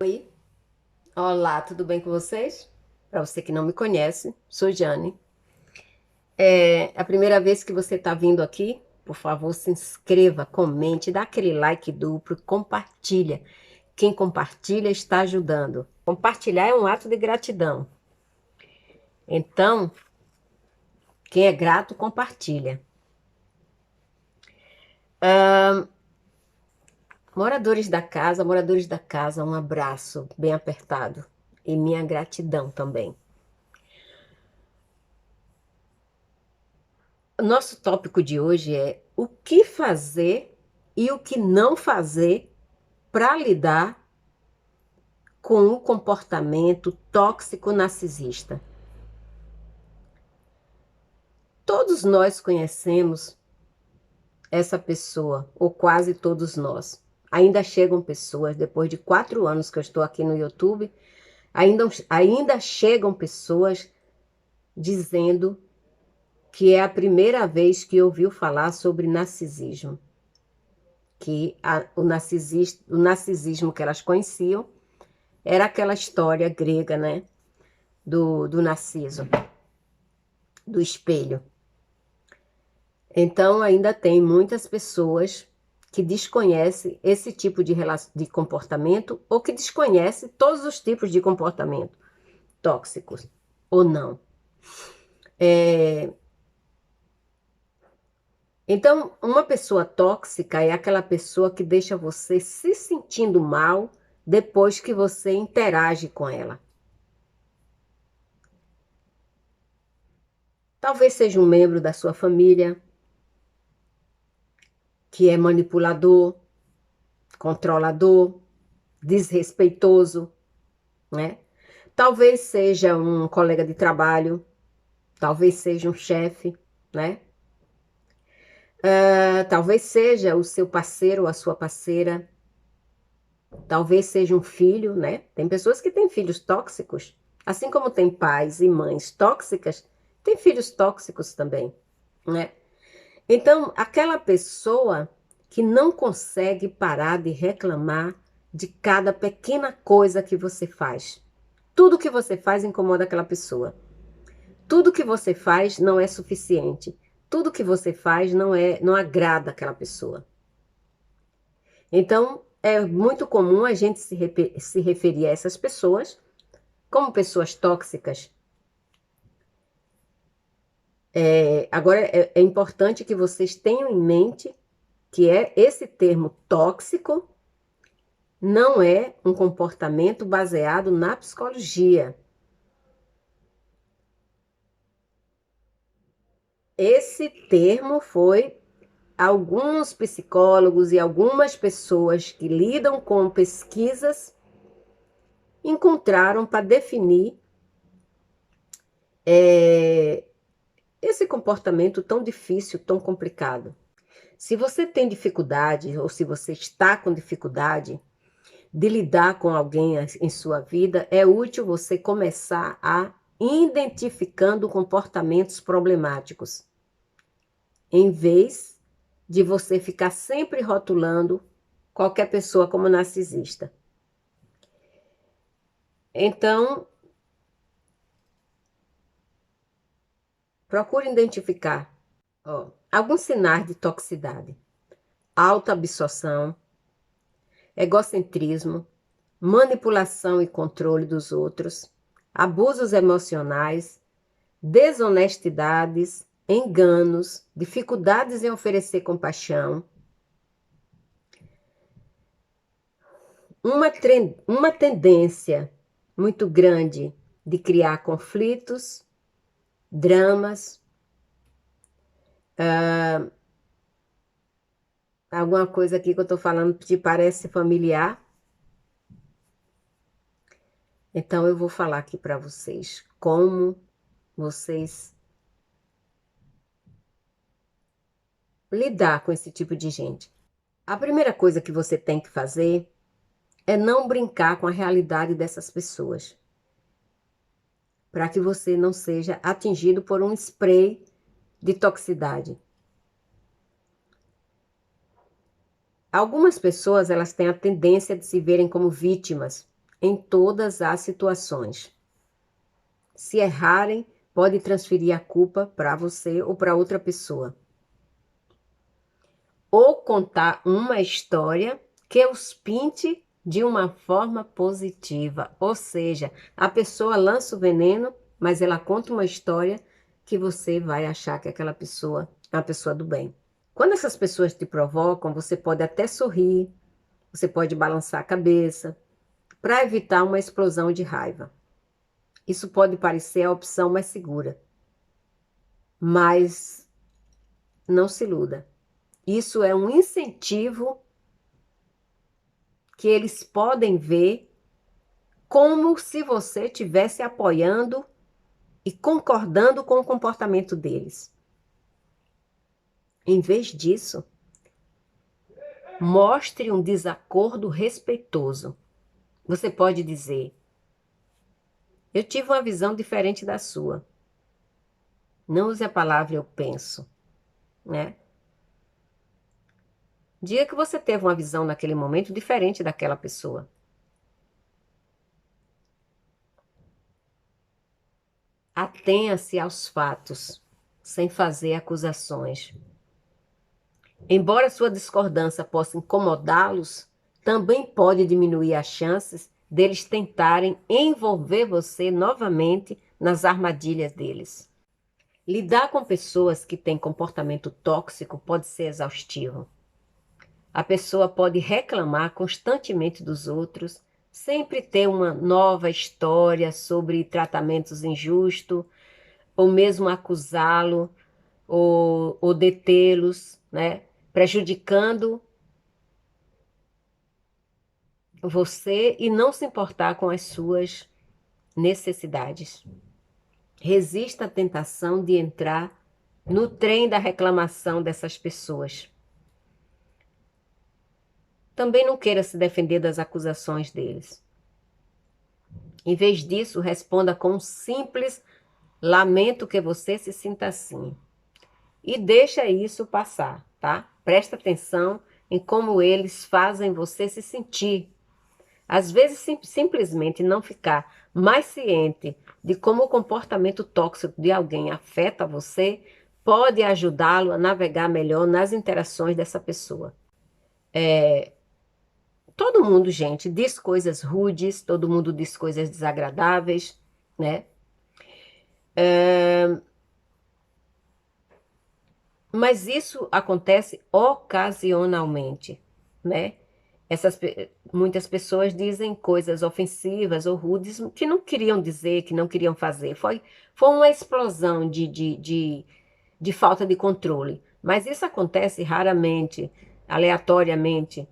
Oi, olá, tudo bem com vocês? Para você que não me conhece, sou Jane. É a primeira vez que você está vindo aqui, por favor, se inscreva, comente, dá aquele like duplo, compartilha. Quem compartilha está ajudando. Compartilhar é um ato de gratidão. Então, quem é grato, compartilha. Moradores da casa, um abraço bem apertado e minha gratidão também. Nosso tópico de hoje é o que fazer e o que não fazer para lidar com o comportamento tóxico narcisista. Todos nós conhecemos essa pessoa, ou quase todos nós. Ainda chegam pessoas, depois de 4 anos que eu estou aqui no YouTube, ainda chegam pessoas dizendo que é a primeira vez que ouviu falar sobre narcisismo. Que o narcisismo que elas conheciam era aquela história grega, né? Do Narciso, do espelho. Então, ainda tem muitas pessoas que desconhecem esse tipo de comportamento ou que desconhecem todos os tipos de comportamento tóxicos ou não. Então, uma pessoa tóxica é aquela pessoa que deixa você se sentindo mal depois que você interage com ela. Talvez seja um membro da sua família que é manipulador, controlador, desrespeitoso, né? Talvez seja um colega de trabalho, talvez seja um chefe, né? Talvez seja o seu parceiro ou a sua parceira, talvez seja um filho, né? Tem pessoas que têm filhos tóxicos, assim como tem pais e mães tóxicas, tem filhos tóxicos também, né? Então, aquela pessoa que não consegue parar de reclamar de cada pequena coisa que você faz. Tudo que você faz incomoda aquela pessoa. Tudo que você faz não é suficiente. Tudo que você faz não agrada aquela pessoa. Então, é muito comum a gente se referir a essas pessoas como pessoas tóxicas. Agora, é importante que vocês tenham em mente que esse termo tóxico não é um comportamento baseado na psicologia. Esse termo foi alguns psicólogos e algumas pessoas que lidam com pesquisas encontraram para definir esse comportamento tão difícil, tão complicado. Se você tem dificuldade ou se você está com dificuldade de lidar com alguém em sua vida, é útil você começar a identificando comportamentos problemáticos, em vez de você ficar sempre rotulando qualquer pessoa como narcisista. Então, procure identificar alguns sinais de toxicidade: alta absorção, egocentrismo, manipulação e controle dos outros, abusos emocionais, desonestidades, enganos, dificuldades em oferecer compaixão, uma tendência muito grande de criar conflitos, dramas, alguma coisa aqui que eu estou falando te parece familiar? Então eu vou falar aqui para vocês como vocês lidar com esse tipo de gente. A primeira coisa que você tem que fazer é não brincar com a realidade dessas pessoas, para que você não seja atingido por um spray de toxicidade. Algumas pessoas, elas têm a tendência de se verem como vítimas em todas as situações. Se errarem, pode transferir a culpa para você ou para outra pessoa. Ou contar uma história que os pinte de uma forma positiva. Ou seja, a pessoa lança o veneno, mas ela conta uma história que você vai achar que aquela pessoa é uma pessoa do bem. Quando essas pessoas te provocam, você pode até sorrir, você pode balançar a cabeça, para evitar uma explosão de raiva. Isso pode parecer a opção mais segura, mas não se iluda. Isso é um incentivo que eles podem ver como se você estivesse apoiando e concordando com o comportamento deles. Em vez disso, mostre um desacordo respeitoso. Você pode dizer: eu tive uma visão diferente da sua. Não use a palavra eu penso, né? Diga que você teve uma visão naquele momento diferente daquela pessoa. Atenha-se aos fatos, sem fazer acusações. Embora sua discordância possa incomodá-los, também pode diminuir as chances deles tentarem envolver você novamente nas armadilhas deles. Lidar com pessoas que têm comportamento tóxico pode ser exaustivo. A pessoa pode reclamar constantemente dos outros, sempre ter uma nova história sobre tratamentos injustos, ou mesmo acusá-lo, ou detê-los, né? Prejudicando você e não se importar com as suas necessidades. Resista à tentação de entrar no trem da reclamação dessas pessoas. Também não queira se defender das acusações deles. Em vez disso, responda com um simples lamento que você se sinta assim. E deixa isso passar, tá? Presta atenção em como eles fazem você se sentir. Às vezes, simplesmente não ficar mais ciente de como o comportamento tóxico de alguém afeta você pode ajudá-lo a navegar melhor nas interações dessa pessoa. Todo mundo, gente, diz coisas rudes, todo mundo diz coisas desagradáveis, né? Mas isso acontece ocasionalmente, né? Muitas pessoas dizem coisas ofensivas ou rudes que não queriam dizer, que não queriam fazer. Foi uma explosão de falta de controle. Mas isso acontece raramente, aleatoriamente.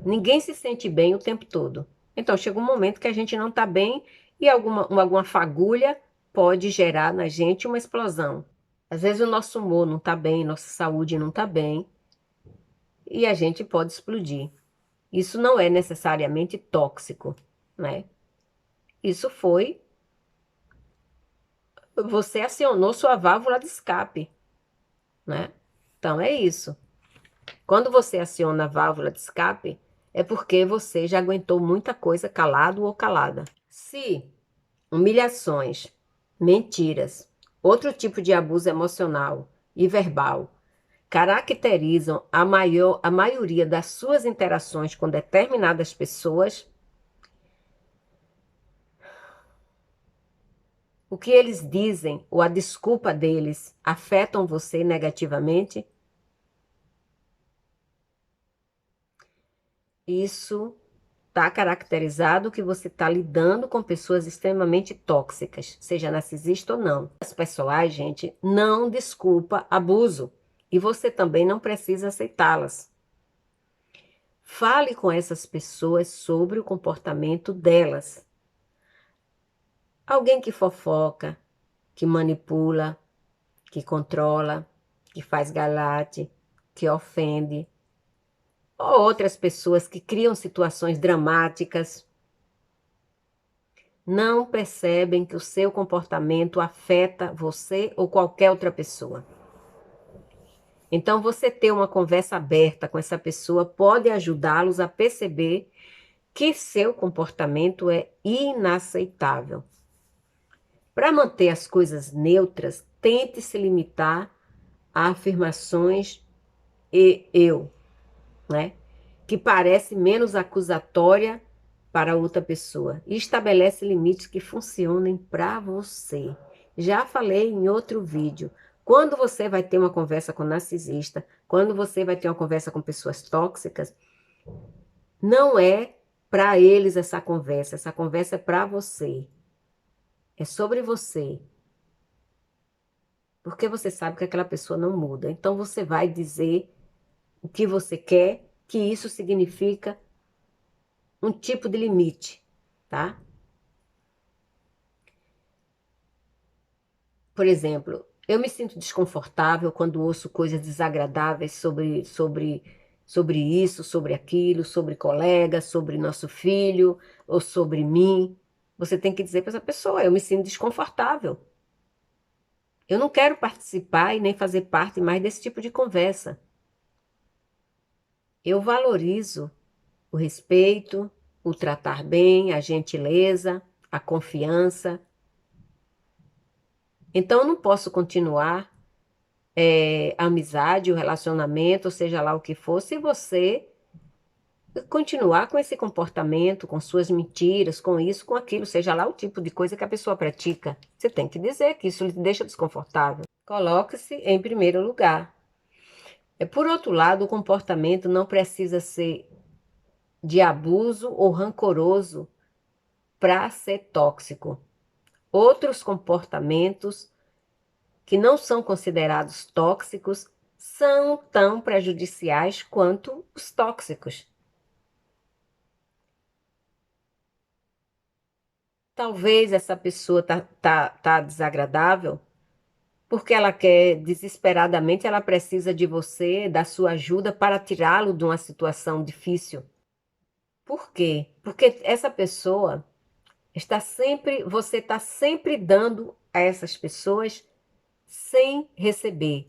Ninguém se sente bem o tempo todo. Então chega um momento que a gente não está bem e alguma fagulha pode gerar na gente uma explosão. Às vezes o nosso humor não está bem, nossa saúde não está bem e a gente pode explodir. Isso não é necessariamente tóxico, né? Isso foi, você acionou sua válvula de escape, né? Então é isso. Quando você aciona a válvula de escape, é porque você já aguentou muita coisa calado ou calada. Se humilhações, mentiras, outro tipo de abuso emocional e verbal caracterizam a maioria das suas interações com determinadas pessoas, o que eles dizem ou a desculpa deles afetam você negativamente, isso está caracterizado que você está lidando com pessoas extremamente tóxicas, seja narcisista ou não. As pessoais, gente, não desculpa abuso e você também não precisa aceitá-las. Fale com essas pessoas sobre o comportamento delas. Alguém que fofoca, que manipula, que controla, que faz galate, que ofende, ou outras pessoas que criam situações dramáticas, não percebem que o seu comportamento afeta você ou qualquer outra pessoa. Então, você ter uma conversa aberta com essa pessoa pode ajudá-los a perceber que seu comportamento é inaceitável. Para manter as coisas neutras, tente se limitar a afirmações e eu, né? Que parece menos acusatória para outra pessoa. E estabelece limites que funcionem para você. Já falei em outro vídeo. Quando você vai ter uma conversa com narcisista, quando você vai ter uma conversa com pessoas tóxicas, não é para eles essa conversa é para você. É sobre você. Porque você sabe que aquela pessoa não muda. Então você vai dizer o que você quer, que isso significa um tipo de limite, tá? Por exemplo, eu me sinto desconfortável quando ouço coisas desagradáveis sobre isso, sobre aquilo, sobre colega, sobre nosso filho ou sobre mim. Você tem que dizer para essa pessoa: eu me sinto desconfortável. Eu não quero participar e nem fazer parte mais desse tipo de conversa. Eu valorizo o respeito, o tratar bem, a gentileza, a confiança. Então, eu não posso continuar a amizade, o relacionamento, seja lá o que for, se você continuar com esse comportamento, com suas mentiras, com isso, com aquilo, seja lá o tipo de coisa que a pessoa pratica. Você tem que dizer que isso lhe deixa desconfortável. Coloque-se em primeiro lugar. Por outro lado, o comportamento não precisa ser de abuso ou rancoroso para ser tóxico. Outros comportamentos que não são considerados tóxicos são tão prejudiciais quanto os tóxicos. Talvez essa pessoa tá desagradável porque ela quer desesperadamente, ela precisa de você, da sua ajuda para tirá-lo de uma situação difícil. Por quê? Porque essa pessoa você está sempre dando a essas pessoas sem receber.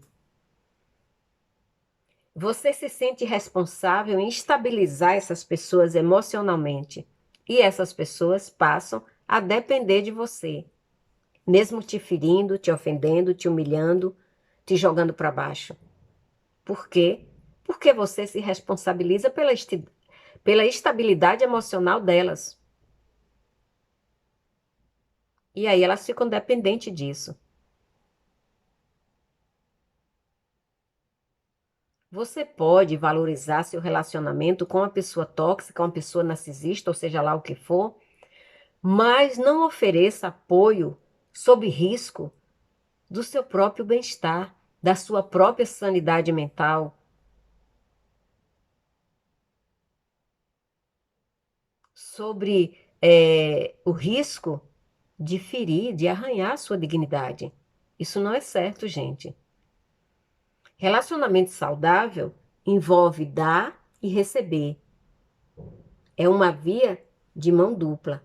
Você se sente responsável em estabilizar essas pessoas emocionalmente. E essas pessoas passam a depender de você, mesmo te ferindo, te ofendendo, te humilhando, te jogando para baixo. Por quê? Porque você se responsabiliza pela estabilidade emocional delas. E aí elas ficam dependentes disso. Você pode valorizar seu relacionamento com uma pessoa tóxica, uma pessoa narcisista, ou seja lá o que for, mas não ofereça apoio sob risco do seu próprio bem-estar, da sua própria sanidade mental, sobre o risco de ferir, de arranhar a sua dignidade. Isso não é certo, gente. Relacionamento saudável envolve dar e receber. É uma via de mão dupla.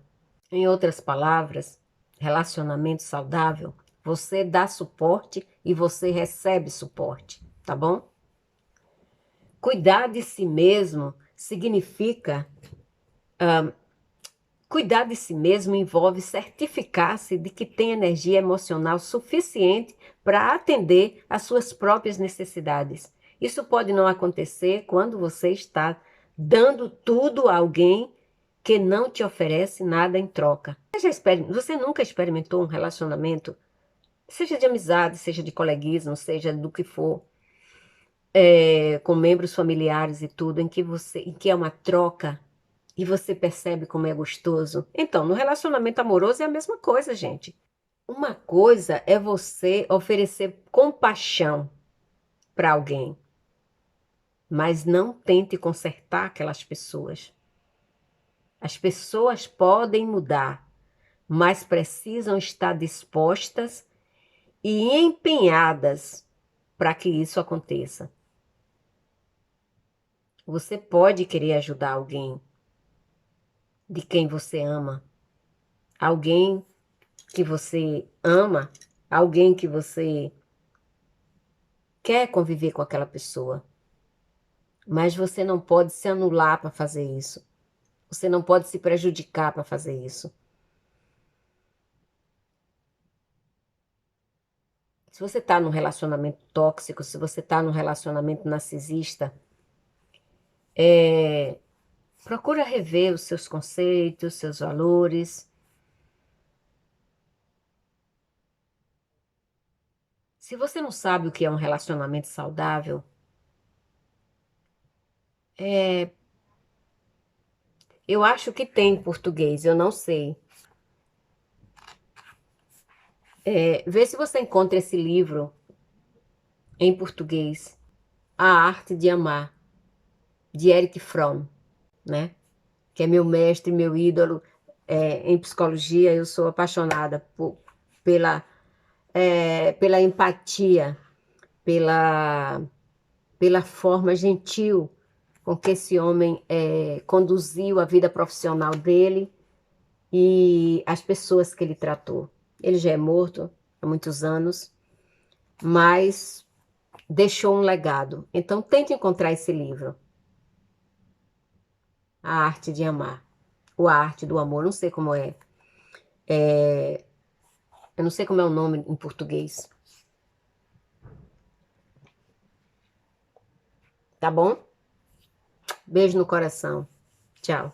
Em outras palavras, relacionamento saudável, você dá suporte e você recebe suporte, tá bom? Cuidar de si mesmo significa. Cuidar de si mesmo envolve certificar-se de que tem energia emocional suficiente para atender às suas próprias necessidades. Isso pode não acontecer quando você está dando tudo a alguém que não te oferece nada em troca. Você nunca experimentou um relacionamento, seja de amizade, seja de coleguismo, seja do que for, com membros familiares e tudo, em que é uma troca e você percebe como é gostoso? Então, no relacionamento amoroso é a mesma coisa, gente. Uma coisa é você oferecer compaixão para alguém, mas não tente consertar aquelas pessoas. As pessoas podem mudar, mas precisam estar dispostas e empenhadas para que isso aconteça. Você pode querer ajudar alguém de quem você ama, alguém que você ama, alguém que você quer conviver com aquela pessoa, mas você não pode se anular para fazer isso. Você não pode se prejudicar para fazer isso. Se você está num relacionamento tóxico, se você está num relacionamento narcisista, procura rever os seus conceitos, seus valores. Se você não sabe o que é um relacionamento saudável, eu acho que tem em português, eu não sei. Vê se você encontra esse livro em português, A Arte de Amar, de Erich Fromm, né? Que é meu mestre, meu ídolo em psicologia. Eu sou apaixonada pela, pela empatia, pela, pela forma gentil com que esse homem conduziu a vida profissional dele e as pessoas que ele tratou. Ele já é morto há muitos anos, mas deixou um legado. Então, tente encontrar esse livro, A Arte de Amar, ou A Arte do Amor, não sei como é. Eu não sei como é o nome em português. Tá bom? Beijo no coração. Tchau.